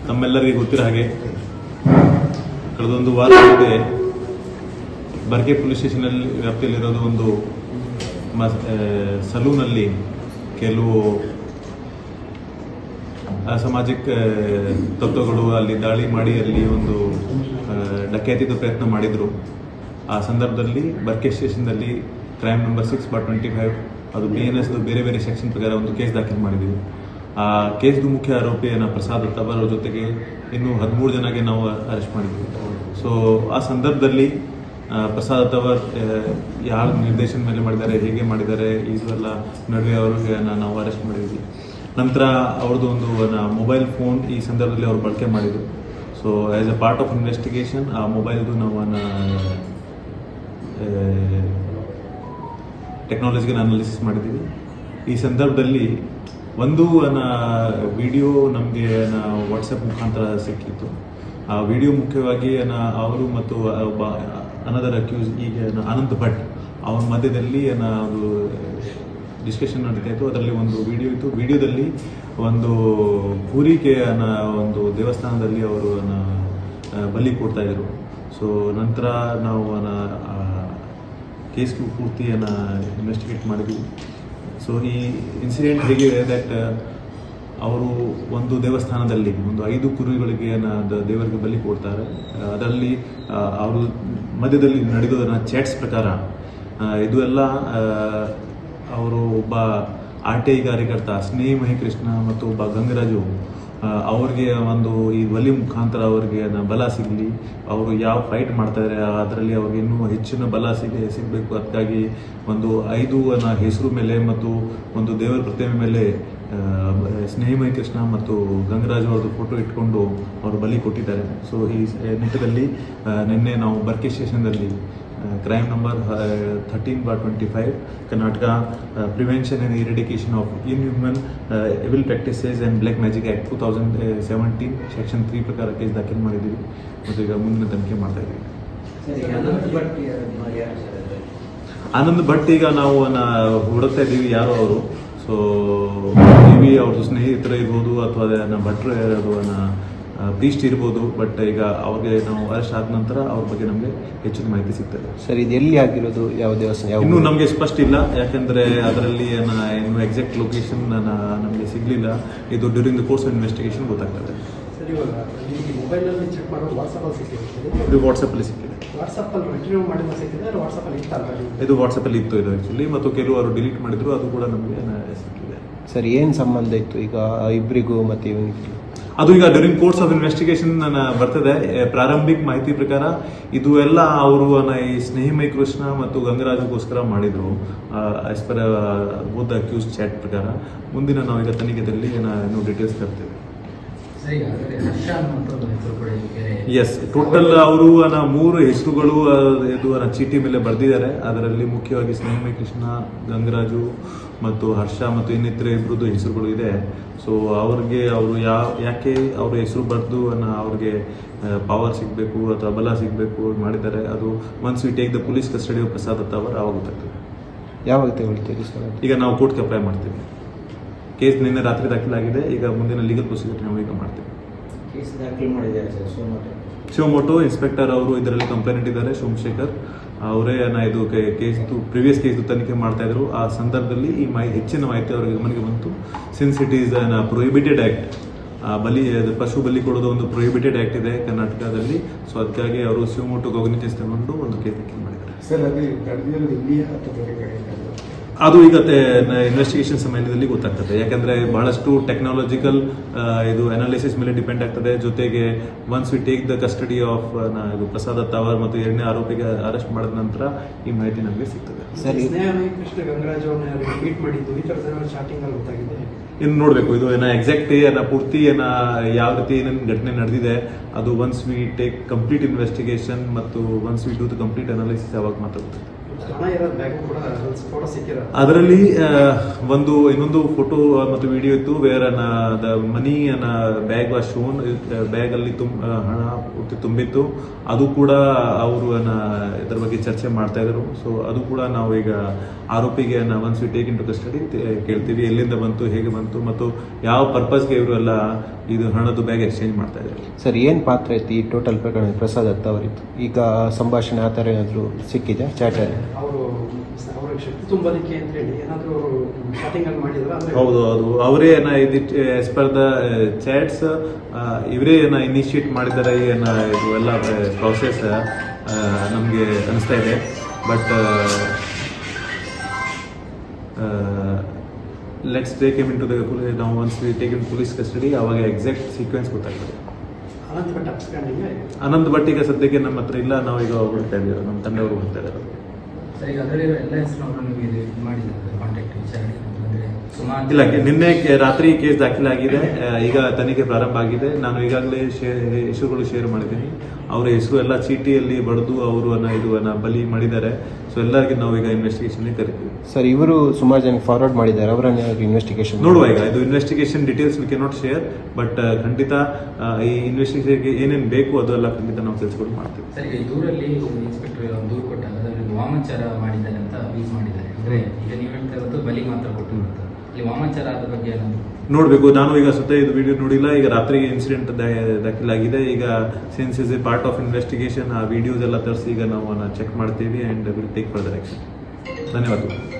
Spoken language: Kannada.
ತಮ್ಮೆಲ್ಲರಿಗೂ ಗೊತ್ತಿರೋ ಹಾಗೆ ಕಳೆದೊಂದು ವಾರ ಹಿಂದೆ ಬರ್ಕೆ ಪೊಲೀಸ್ ಸ್ಟೇಷನ್ ವ್ಯಾಪ್ತಿಯಲ್ಲಿರೋದು ಒಂದು ಸಲೂನಲ್ಲಿ ಕೆಲವು ಅಸಾಮಾಜಿಕ ತತ್ವಗಳು ಅಲ್ಲಿ ದಾಳಿ ಮಾಡಿ ಅಲ್ಲಿ ಒಂದು ಡಕ್ಯಾತಿದ ಪ್ರಯತ್ನ ಮಾಡಿದ್ರು. ಆ ಸಂದರ್ಭದಲ್ಲಿ ಬರ್ಕೆ ಸ್ಟೇಷನ್ದಲ್ಲಿ ಕ್ರೈಮ್ ನಂಬರ್ 6/25 ಅದು BNS ಬೇರೆ ಬೇರೆ ಸೆಕ್ಷನ್ ಪ್ರಕಾರ ಒಂದು ಕೇಸ್ ದಾಖಲು ಮಾಡಿದ್ದೀವಿ. ಆ ಕೇಸ್ದು ಮುಖ್ಯ ಆರೋಪಿ ಪ್ರಸಾದ್ ಅತ್ತವರ್ ಅವ್ರ ಜೊತೆಗೆ ಇನ್ನೂ 13 ಜನಗೆ ನಾವು ಅರೆಸ್ಟ್ ಮಾಡಿದ್ವಿ. ಸೊ ಆ ಸಂದರ್ಭದಲ್ಲಿ ಪ್ರಸಾದ್ ಅತ್ತವರ್ ಯಾವ ನಿರ್ದೇಶನ ಮೇಲೆ ಮಾಡಿದ್ದಾರೆ, ಹೇಗೆ ಮಾಡಿದ್ದಾರೆ, ಇದೆಲ್ಲ ನಡುವೆ ಅವ್ರಿಗೆ ನಾವು ಅರೆಸ್ಟ್ ಮಾಡಿದ್ವಿ. ನಂತರ ಅವ್ರದ್ದು ಒಂದು ಮೊಬೈಲ್ ಫೋನ್ ಈ ಸಂದರ್ಭದಲ್ಲಿ ಅವ್ರು ಬಳಕೆ ಮಾಡಿದ್ರು. So as A part of investigation ಆ ಮೊಬೈಲ್ದು ನಾವು ಟೆಕ್ನಾಲಜಿಗೆ ಅನಾಲಿಸಿಸ್ ಮಾಡಿದ್ದೀವಿ. ಈ ಸಂದರ್ಭದಲ್ಲಿ ಒಂದು ವಿಡಿಯೋ ನಮಗೆ ವಾಟ್ಸಪ್ ಮುಖಾಂತರ ಸಿಕ್ಕಿತ್ತು. ಆ ವಿಡಿಯೋ ಮುಖ್ಯವಾಗಿ ಅವರು ಮತ್ತು ಒಬ್ಬ ಅನದರ್ ಅಕ್ಯೂಸ್ ಈಗ ಅನಂತ್ ಭಟ್ ಅವನ ಮಧ್ಯದಲ್ಲಿ ಅದು ಡಿಸ್ಕಷನ್ ನಡೀತಾ ಇತ್ತು. ಅದರಲ್ಲಿ ಒಂದು ವಿಡಿಯೋ ಇತ್ತು. ವಿಡಿಯೋದಲ್ಲಿ ಒಂದು ಕೂರಿಕೆ ಒಂದು ದೇವಸ್ಥಾನದಲ್ಲಿ ಅವರು ಬಲಿ ಕೊಡ್ತಾ ಇದ್ರು. ಸೊ ನಂತರ ನಾವು ಕೇಸ್ಗೂ ಪೂರ್ತಿ ಇನ್ವೆಸ್ಟಿಗೇಟ್ ಮಾಡಿದ್ವಿ. ಸೊ ಈ ಇನ್ಸಿಡೆಂಟ್ ಹೇಗಿದೆ ದಟ್ ಅವರು ಒಂದು ದೇವಸ್ಥಾನದಲ್ಲಿ ಒಂದು 5 ಕುರಿಗಳಿಗೆ ದೇವರಿಗೆ ಬಲಿ ಕೊಡ್ತಾರೆ. ಅದರಲ್ಲಿ ಅವರು ಮಧ್ಯದಲ್ಲಿ ನಡೆದೋದನ್ನ ಚಾಟ್ಸ್ ಪ್ರಕಾರ ಇದು ಎಲ್ಲ ಅವರು ಒಬ್ಬ RTI ಕಾರ್ಯಕರ್ತ ಸ್ನೇಹಿ ಮಹಿಕೃಷ್ಣ ಮತ್ತು ಒಬ್ಬ ಗಂಗರಾಜು ಅವ್ರಿಗೆ ಒಂದು ಈ ಬಲಿ ಮುಖಾಂತರ ಅವ್ರಿಗೆ ಬಲ ಸಿಗಲಿ, ಅವರು ಯಾವ ಫೈಟ್ ಮಾಡ್ತಾರೆ ಅದರಲ್ಲಿ ಅವ್ರಿಗೆ ಇನ್ನೂ ಹೆಚ್ಚಿನ ಬಲ ಸಿಗಬೇಕು. ಅದಕ್ಕಾಗಿ ಒಂದು 5 ಹೆಸರು ಮೇಲೆ ಮತ್ತು ಒಂದು ದೇವರ ಪ್ರತಿಮೆ ಮೇಲೆ ಸ್ನೇಹಿ ಮಹಿಕೃಷ್ಣ ಮತ್ತು ಗಂಗರಾಜು ಅವ್ರದ್ದು ಫೋಟೋ ಇಟ್ಕೊಂಡು ಅವರು ಬಲಿ ಕೊಟ್ಟಿದ್ದಾರೆ. ಸೊ ಈ ನಿಟ್ಟಿನಲ್ಲಿ ನಿನ್ನೆ ನಾವು ಬರ್ಕೆ ಸ್ಟೇಷನ್ದಲ್ಲಿ crime number 13/25 Karnataka prevention and eradication of inhuman evil practices and black magic act 2017 section 3 ಪ್ರಕಾರ ಕೇಸ್ ದಾಖಲು ಮಾಡಿದ್ದೀವಿ ಮತ್ತು ಈಗ ಮುಂದಿನ ತನಿಖೆ ಮಾಡ್ತಾ ಇದ್ದೀವಿ. ಆನಂದ್ ಭಟ್ ಈಗ ನಾವು ಹುಡುಕ್ತಾ ಇದ್ದೀವಿ ಯಾರು ಅವರು. ಸೊ ಅವ್ರದ್ದು ಸ್ನೇಹಿತರು ಇರ್ಬೋದು ಅಥವಾ ಭಟ್ರು ಇರೋದು ಪ್ರೀಸ್ಟ್ ಇರ್ಬೋದು. ಬಟ್ ಈಗ ಅವ್ರಿಗೆ ನಾವು ಅರೆಸ್ಟ್ ಆದ ನಂತರ ಅವ್ರ ಬಗ್ಗೆ ನಮಗೆ ಹೆಚ್ಚಿನ ಮಾಹಿತಿ ಸಿಗ್ತದೆ. ಸರ್, ಇದು ಎಲ್ಲಿ ಆಗಿರೋದು, ಯಾವ ದೇವಸ್ಥಾನ ಇನ್ನೂ ನಮಗೆ ಸ್ಪಷ್ಟ ಇಲ್ಲ, ಯಾಕಂದ್ರೆ ಅದರಲ್ಲಿ ಇನ್ನು ಎಕ್ಸಾಕ್ಟ್ ಲೊಕೇಶನ್ ನಮಗೆ ಸಿಗ್ಲಿಲ್ಲ. ಇದು during the course of investigation ಗೊತ್ತಾಗ್ತದೆ. ಇದು ವಾಟ್ಸಪ್ಪಲ್ಲಿ ಸಿಕ್ಕಿದೆ. ಇದು ವಾಟ್ಸಪ್ಪಲ್ಲಿ ಇತ್ತು ಇದು ಆ್ಯಕ್ಚುಲಿ, ಮತ್ತು ಕೆಲವರು ಡಿಲೀಟ್ ಮಾಡಿದ್ರು, ಅದು ಕೂಡ ನಮಗೆ ಸಿಕ್ಕಿದೆ. ಸರ್, ಏನು ಸಂಬಂಧ ಇತ್ತು ಈಗ ಇಬ್ಬರಿಗೂ ಮತ್ತು ಇವನಿಗೆ? ಅದು ಈಗ ಡ್ಯೂರಿಂಗ್ ಕೋರ್ಸ್ ಆಫ್ ಇನ್ವೆಸ್ಟಿಗೇಷನ್ ಬರ್ತದೆ. ಪ್ರಾರಂಭಿಕ ಮಾಹಿತಿ ಪ್ರಕಾರ ಇದು ಎಲ್ಲ ಅವರು ಈ ಸ್ನೇಹಿ ಮಹಿಕೃಷ್ಣ ಮತ್ತು ಗಂಗರಾಜಗೋಸ್ಕರ ಮಾಡಿದ್ರು as per both accused chat ಪ್ರಕಾರ. ಮುಂದಿನ ನಾವೀಗ ತನಿಖೆಯಲ್ಲಿ ಇನ್ನೂ ಡೀಟೇಲ್ಸ್ ತರ್ತೇವೆ. ಎಸ್, ಟೋಟಲ್ ಅವರು 3 ಹೆಸರುಗಳು ಇದು ಚೀಟಿ ಮೇಲೆ ಬರೆದಿದ್ದಾರೆ. ಅದರಲ್ಲಿ ಮುಖ್ಯವಾಗಿ ಸ್ನೇಹಿ ಮಹಿಕೃಷ್ಣ, ಗಂಗರಾಜು ಮತ್ತು ಹರ್ಷ ಮತ್ತು ಇನ್ನಿತರ ಇಬ್ಬರದ್ದು ಹೆಸರುಗಳು ಇದೆ. ಸೊ ಅವ್ರಿಗೆ ಅವರು ಯಾಕೆ ಅವ್ರ ಹೆಸರು ಬರೆದು ಅವ್ರಿಗೆ ಪವರ್ ಸಿಗಬೇಕು ಅಥವಾ ಬಲ ಸಿಗಬೇಕು ಮಾಡಿದ್ದಾರೆ, ಅದು once we take the police custody of Prasad Attavar ಆವಾಗ ಗೊತ್ತಾಗ್ತದೆ. ಯಾವಾಗ ತಗೊಳ್ತೀರಿ ಸರ್? ಈಗ ನಾವು ಕೋರ್ಟ್ಗೆ ಅಪ್ಲೈ ಮಾಡ್ತೀವಿ. ಕೇಸ್ ನಿನ್ನೆ ರಾತ್ರಿ ದಾಖಲಾಗಿದೆ. ಈಗ ಮುಂದಿನ ಲೀಗಲ್ ಪ್ರೊಸೀಜರ್ ನಾವು ಈಗ ಮಾಡ್ತೀವಿ. ಕೇಸ್ ದಾಖಲು ಮಾಡಿದ್ದಾರೆ ಸರ್ ಶಿವಮೊಗ್ಗ ಇನ್ಸ್ಪೆಕ್ಟರ್ ಅವರು ಇದರಲ್ಲಿ ಕಂಪ್ಲೇಂಟ್ ಇದ್ದಾರೆ, ಸೋಮಶೇಖರ್ ಅವರೇ ಇದು ಪ್ರಿವಿಯಸ್ ಕೇಸ್ ತನಿಖೆ ಮಾಡ್ತಾ ಇದ್ರು. ಆ ಸಂದರ್ಭದಲ್ಲಿ ಈ ಹೆಚ್ಚಿನ ಮಾಹಿತಿ ಅವರಿಗೆ ಗಮನಕ್ಕೆ ಬಂತು. Since it is prohibited act, ಪಶು ಬಲಿ ಕೊಡೋದು ಒಂದು ಪ್ರೊಹಿಬಿಟೆಡ್ ಆಕ್ಟ್ ಇದೆ ಕರ್ನಾಟಕದಲ್ಲಿ. ಸೊ ಅದಕ್ಕಾಗಿ ಅವರು ಶಿವಮೊಗ್ಗ ಕಾಗ್ನಿಟೆನ್ಸ್ ತಗೊಂಡು ಒಂದು ಕೇಸ್ ದಾಖಲು ಮಾಡಿದ್ದಾರೆ. ಅದು ಈಗ ಇನ್ವೆಸ್ಟಿಗೇಷನ್ ಸಮಯದಲ್ಲಿ ಗೊತ್ತಾಗ್ತದೆ, ಯಾಕಂದ್ರೆ ಬಹಳಷ್ಟು ಟೆಕ್ನಾಲಜಿಕಲ್ ಇದು ಅನಾಲಿಸಿಸ್ ಮೇಲೆ ಡಿಪೆಂಡ್ ಆಗ್ತದೆ. ಜೊತೆಗೆ once we take the custody of Prasad Attavar ಮತ್ತು 2ನೇ ಆರೋಪಿಗೆ ಅರೆಸ್ಟ್ ಮಾಡಿದ ನಂತರ ಈ ಮಾಹಿತಿ ನಮಗೆ ಸಿಗ್ತದೆ. ಇನ್ನು ನೋಡ್ಬೇಕು, ಇದು ಎಕ್ಸಾಕ್ಟ್ ಪೂರ್ತಿ ಯಾವ ರೀತಿ ಏನೇನು ಘಟನೆ ನಡೆದಿದೆ ಅದು once we take complete investigation ಮತ್ತು once we do the complete analysis ಅವಾಗ ಮಾತಾಡ್ತದೆ. ಹಣ ಇರೋದು ಬ್ಯಾಗ್ ಕೂಡ ಫೋಟೋ ಸಿಕ್ಕಿರೋ ಅದರಲ್ಲಿ ಇನ್ನೊಂದು ಫೋಟೋ ಮತ್ತು ವಿಡಿಯೋ ಇತ್ತು. Where the money bag was shown. Bag ಅಲ್ಲಿ ಹಣ ಪೂರ್ತಿ ತುಂಬಿತ್ತು. ಅದು ಕೂಡ ಅವರು ಇದರ ಬಗ್ಗೆ ಚರ್ಚೆ ಮಾಡ್ತಾ ಇದ್ರು. ಸೊ ಅದು ಕೂಡ ನಾವು ಈಗ ಆರೋಪಿಗೆ once we take into custody ಕೇಳ್ತೀವಿ, ಎಲ್ಲಿಂದ ಬಂತು, ಹೇಗೆ ಬಂತು ಮತ್ತು ಯಾವ ಪರ್ಪಸ್ಗೆ ಇವರು ಎಲ್ಲ ಇದು ಹಣದ ಬ್ಯಾಗ್ ಎಕ್ಸ್ಚೇಂಜ್ ಮಾಡ್ತಾ ಇದ್ದಾರೆ. ಸರ್, ಏನು ಪಾತ್ರ ಐತಿ ಈ ಟೋಟಲ್ ಪ್ರಕರಣ? ಪ್ರಸಾದ್ ದತ್ತ ಅವರಿತ್ತು. ಈಗ ಸಂಭಾಷಣೆ ಆ ಥರ ಏನಾದರೂ ಸಿಕ್ಕಿದೆ ಚಾಟಲ್ಲಿ? ಅವ್ರಿಗೆ ಶಕ್ತಿ ತುಂಬೋದಕ್ಕೆ ಅಂತ ಹೇಳಿ ಏನಾದರೂ ಚಾಟಿಂಗ್ ಅಲ್ಲಿ ಮಾಡಿದ್ರ? ಹೌದು, ಅವರೇ ಎಸ್ ಪರ್ ದ ಚಾಟ್ಸ್ ಇವರೇ ಇನಿಷಿಯೇಟ್ ಮಾಡಿದ್ದಾರೆ ಇದು ಎಲ್ಲ ಪ್ರಾಸೆಸ್ ನಮಗೆ ಅನಿಸ್ತಾ ಇದೆ. But let's take him in to the ನಾವು once we take in police custody ಆವಾಗ ಎಕ್ಸಾಕ್ಟ್ ಸೀಕ್ವೆನ್ಸ್ ಗೊತ್ತಾಗ್ತದೆ. ಅನಂತ್ ಭಟ್ ಈಗ ಸದ್ಯಕ್ಕೆ ನಮ್ಮ ಹತ್ರ ಇಲ್ಲ. ನಾವು ಈಗ ಹೋಗ್ತಾ ಇದ್ದೀವಿ, ನಮ್ಮ ತಂಡವರು ಹೋಗ್ತಾ ಇದ್ದಾರೆ. ಇಲ್ಲ, ನಿನ್ನೆ ರಾತ್ರಿ ಕೇಸ್ ದಾಖಲಾಗಿದೆ. ಈಗ ತನಿಖೆ ಪ್ರಾರಂಭ ಆಗಿದೆ. ನಾನು ಈಗಾಗಲೇ ಹೆಸರುಗಳು ಶೇರ್ ಮಾಡಿದ್ದೀನಿ. ಅವರ ಹೆಸರು ಎಲ್ಲ ಚೀಟಿಯಲ್ಲಿ ಬರೆದು ಅವರು ಬಲಿ ಮಾಡಿದ್ದಾರೆ. ಸೊ ಎಲ್ಲರಿಗೆ ನಾವು ಈಗ ಇನ್ವೆಸ್ಟಿಗೇಷನ್ ಕರಿತೀವಿ. ಸರ್, ಇವರು ಸುಮಾರು ಜನ ಫಾರ್ವರ್ಡ್ ಮಾಡಿದ್ದಾರೆ. ಅವರನ್ನ ಇನ್ವೆಸ್ಟಿಗೇಷನ್ ನೋಡುವ. ಈಗ ಇದು investigation details we cannot share. But ಖಂಡಿತ ಈ ಇನ್ವೆಸ್ಟಿಗೇಷನ್ಗೆ ಏನೇನು ಬೇಕು ಅದೆಲ್ಲ ಖಂಡಿತ ನಾವು ಕೆಲಸಗಳು ಮಾಡ್ತೀವಿ. ಸರ್, ಈಗ ದೂರಲ್ಲಿ ಇನ್ಸ್ಪೆಕ್ಟರ್ ದೂರು ಕೊಟ್ಟಾಗ ಅದರಲ್ಲಿ ವಾಮಾಚಾರ ಮಾಡಿದ್ದಾರೆ ಅಂತ ಯೂಸ್ ಮಾಡಿದ್ದಾರೆ. ಅಂದ್ರೆ ಈಗ ನೀವು ಹೇಳ್ತಾ ಇರೋದು ಬಲಿ ಮಾತ್ರ ಕೊಟ್ಟಿರುತ್ತೆ. ಇಲ್ಲಿ ವಾಮಾಚಾರ ಅದ್ರ ಬಗ್ಗೆ ಏನಾದ್ರು ನೋಡ್ಬೇಕು. ನಾನು ಈಗ ಸುತ್ತ ಇದು ವಿಡಿಯೋ ನೋಡಿಲ್ಲ. ಈಗ ರಾತ್ರಿಗೆ ಇನ್ಸಿಡೆಂಟ್ ದಾಖಲಾಗಿದೆ. ಈಗ since is A part of investigation ಆ ವಿಡಿಯೋಸ್ ಎಲ್ಲ ತರಿಸಿ ಈಗ ನಾವು ಚೆಕ್ ಮಾಡ್ತೀವಿ and will take further action. ಧನ್ಯವಾದಗಳು.